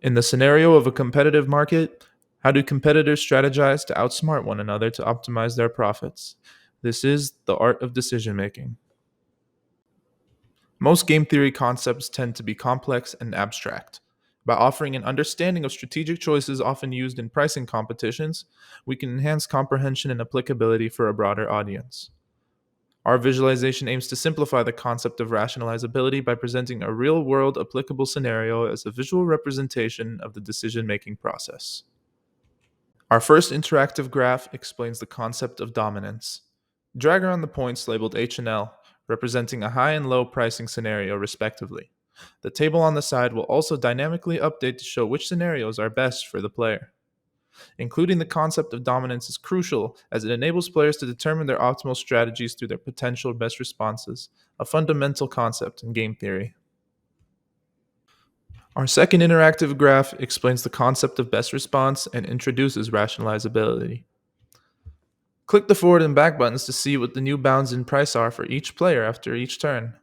In the scenario of a competitive market, how do competitors strategize to outsmart one another to optimize their profits? This is the art of decision making. Most game theory concepts tend to be complex and abstract. By offering an understanding of strategic choices often used in pricing competitions, we can enhance comprehension and applicability for a broader audience. Our visualization aims to simplify the concept of rationalizability by presenting a real world applicable scenario as a visual representation of the decision making process. Our first interactive graph explains the concept of dominance. Drag around the points labeled H and L, representing a high and low pricing scenario respectively. The table on the side will also dynamically update to show which scenarios are best for the player. Including the concept of dominance is crucial as it enables players to determine their optimal strategies through their potential best responses, a fundamental concept in game theory. Our second interactive graph explains the concept of best response and introduces rationalizability. Click the forward and back buttons to see what the new bounds in price are for each player after each turn.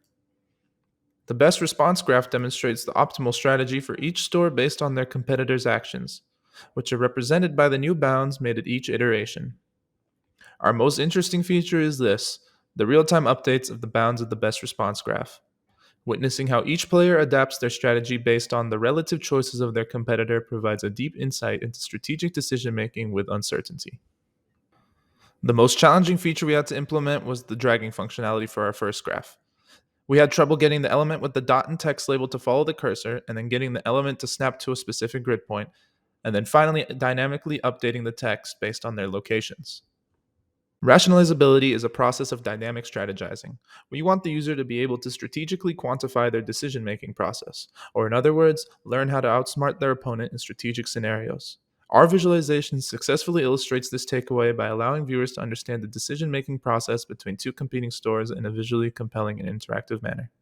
The best response graph demonstrates the optimal strategy for each store based on their competitors' actions, which are represented by the new bounds made at each iteration. Our most interesting feature is this: the real time updates of the bounds of the best response graph. Witnessing how each player adapts their strategy based on the relative choices of their competitor provides a deep insight into strategic decision making with uncertainty. The most challenging feature we had to implement was the dragging functionality for our first graph. We had trouble getting the element with the dot and text label to follow the cursor, and then getting the element to snap to a specific grid point, and then finally dynamically updating the text based on their locations. Rationalizability is a process of dynamic strategizing. We want the user to be able to strategically quantify their decision making process, or in other words, learn how to outsmart their opponent in strategic scenarios. Our visualization successfully illustrates this takeaway by allowing viewers to understand the decision making process between two competing stores in a visually compelling and interactive manner.